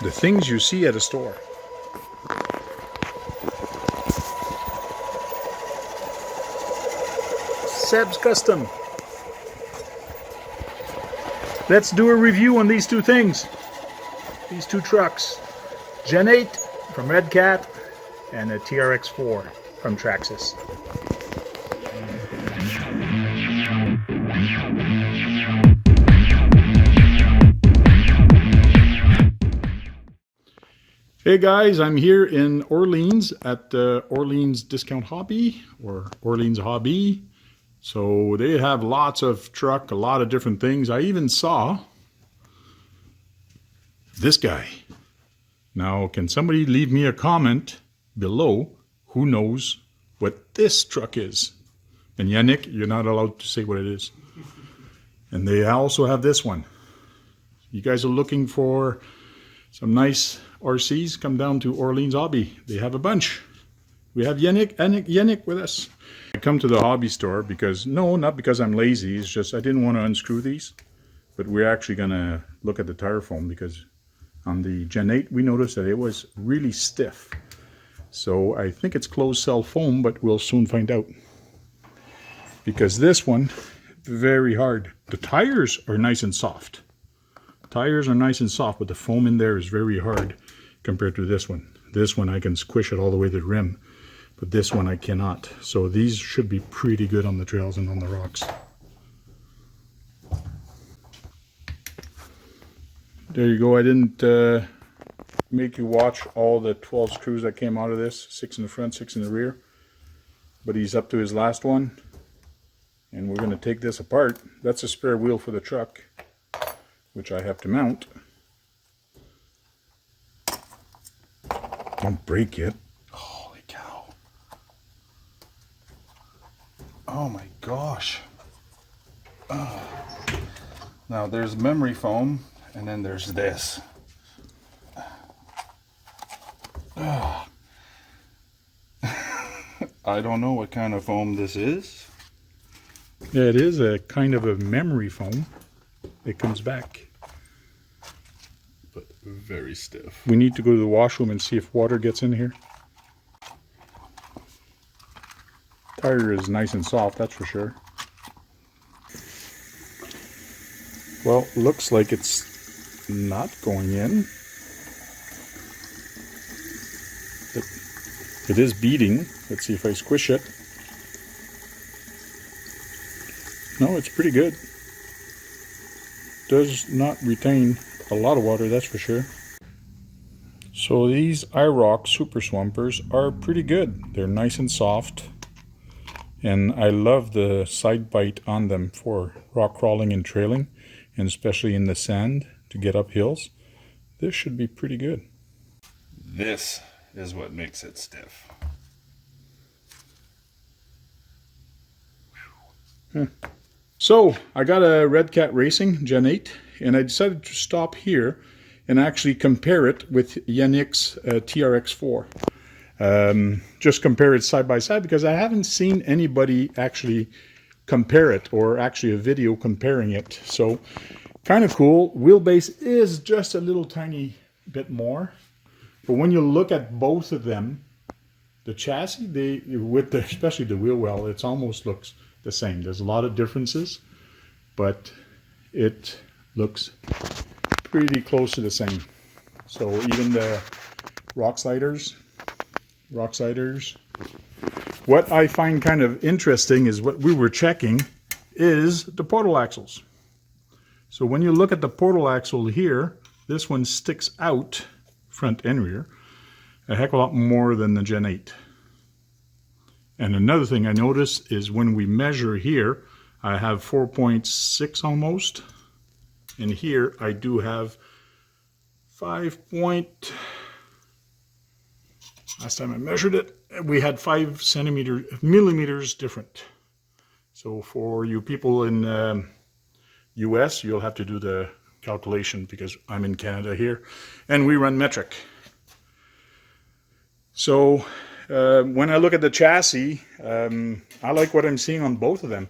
The things you see at a store. Seb's Custom. Let's do a review on these two things. These two trucks. GEN8 from Red Cat and a TRX4 from Traxxas. Hey guys, I'm here in Orleans at Orleans Discount Hobby or Orleans Hobby. So they have lots of truck, a lot of different things. I even saw this guy. Now, can somebody leave me a comment below who knows what this truck is? And Yannick, you're not allowed to say what it is. And they also have this one. You guys are looking for some nice RCs, come down to Orleans Hobby. They have a bunch. We have Yannick with us. I come to the hobby store because, no, not because I'm lazy. It's just I didn't want to unscrew these. But we're actually going to look at the tire foam because on the GEN8 we noticed that it was really stiff. So I think it's closed cell foam, but we'll soon find out. Because this one, very hard. The tires are nice and soft. Tires are nice and soft, but the foam in there is very hard compared to this one. This one I can squish it all the way to the rim, but this one I cannot. So these should be pretty good on the trails and on the rocks. There you go. I didn't make you watch all the 12 screws that came out of this. 6 in the front, 6 in the rear. But he's up to his last one. And we're going to take this apart. That's a spare wheel for the truck, which I have to mount. Don't break it. Holy cow. Oh my gosh. Oh. Now there's memory foam, and then there's this. Oh. I don't know what kind of foam this is. Yeah, it is a kind of a memory foam. It comes back. But very stiff. We need to go to the washroom and see if water gets in here. Tire is nice and soft, that's for sure. Well, looks like it's not going in. It is beating. Let's see if I squish it. No, it's pretty good. Does not retain a lot of water, that's for sure. So these iRock Super Swampers are pretty good. They're nice and soft. And I love the side bite on them for rock crawling and trailing, and especially in the sand to get up hills. This should be pretty good. This is what makes it stiff. So I got a Red Cat Racing GEN8, and I decided to stop here and actually compare it with Yannick's TRX4. Just compare it side by side because I haven't seen anybody actually compare it, or actually a video comparing it. So kind of cool. Wheelbase is just a little tiny bit more, but when you look at both of them, the chassis, especially the wheel well, it almost looks the same. There's a lot of differences, but it looks pretty close to the same. So even the rock sliders. What I find kind of interesting is what we were checking is the portal axles. So when you look at the portal axle here, this one sticks out, front and rear, a heck of a lot more than the GEN8. And another thing I noticed is when we measure here, I have 4.6 almost. And here I do have 5 last time I measured it, we had 5 millimeters different. So for you people in US, you'll have to do the calculation because I'm in Canada here and we run metric. So when I look at the chassis, I like what I'm seeing on both of them.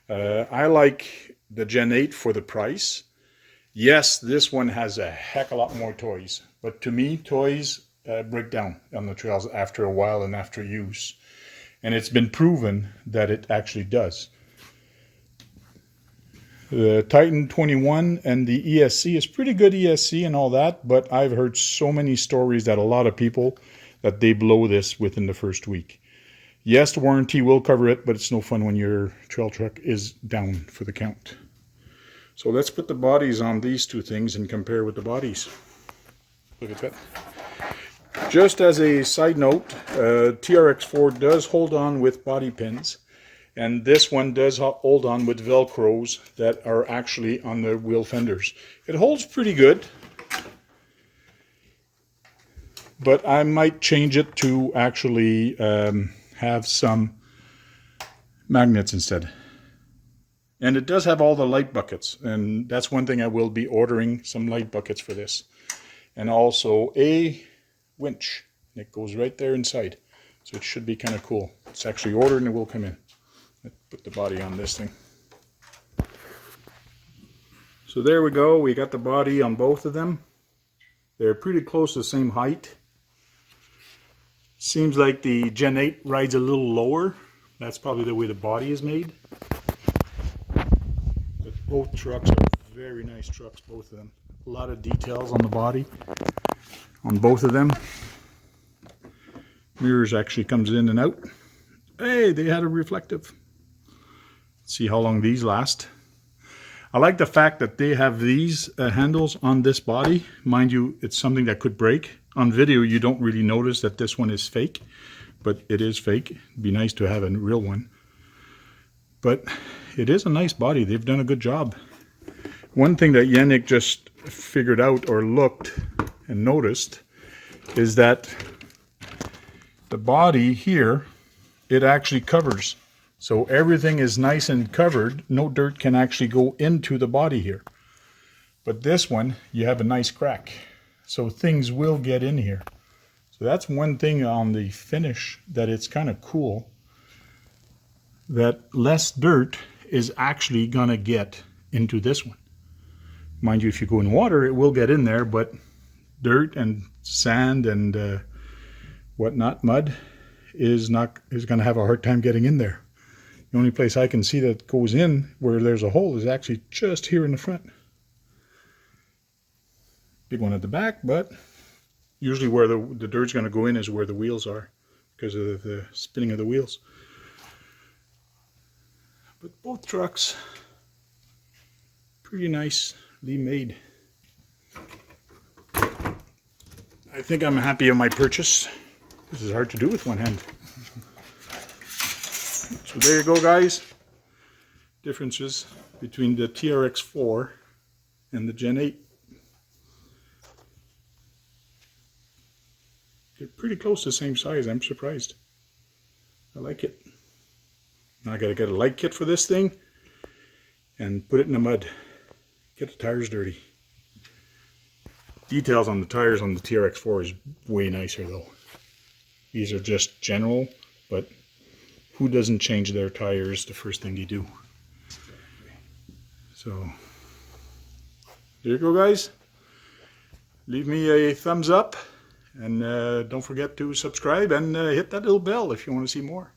I like the GEN8 for the price, Yes, this one has a heck of a lot more toys, but to me, toys break down on the trails after a while and after use. And it's been proven that it actually does. The Titan 21 and the ESC is pretty good ESC and all that, but I've heard so many stories that a lot of people that they blow this within the first week. Yes, the warranty will cover it, but it's no fun when your trail truck is down for the count. So let's put the bodies on these two things and compare with the bodies. Look at that. Just as a side note, TRX4 does hold on with body pins, and this one does hold on with Velcros that are actually on the wheel fenders. It holds pretty good, but I might change it to actually have some magnets instead. And it does have all the light buckets, and that's one thing I will be ordering, some light buckets for this. And also a winch. It goes right there inside. So it should be kind of cool. It's actually ordered and it will come in. Let's put the body on this thing. So there we go. We got the body on both of them. They're pretty close to the same height. Seems like the Gen 8 rides a little lower. That's probably the way the body is made. Both trucks are very nice trucks, both of them. A lot of details on the body on both of them. Mirrors actually comes in and out. Hey, they had a reflective. Let's see how long these last. I like the fact that they have these handles on this body. Mind you, it's something that could break. On video, you don't really notice that this one is fake, but it is fake. It'd be nice to have a real one. But it is a nice body. They've done a good job. One thing that Yannick just figured out or looked and noticed is that the body here, it actually covers. So everything is nice and covered. No dirt can actually go into the body here. But this one, you have a nice crack. So things will get in here. So that's one thing on the finish that it's kind of cool. That less dirt is actually going to get into this one. Mind you, if you go in water, it will get in there, but dirt and sand and whatnot, mud, is going to have a hard time getting in there. The only place I can see that goes in where there's a hole is actually just here in the front. Big one at the back, but usually where the dirt's going to go in is where the wheels are because of the spinning of the wheels. But both trucks, pretty nicely made. I think I'm happy with my purchase. This is hard to do with one hand. So there you go, guys. Differences between the TRX4 and the Gen 8. They're pretty close to the same size. I'm surprised. I like it. Now I got to get a light kit for this thing and put it in the mud. Get the tires dirty. Details on the tires on the TRX4 is way nicer though. These are just general, but who doesn't change their tires the first thing they do? So there you go, guys. Leave me a thumbs up and don't forget to subscribe and hit that little bell if you want to see more.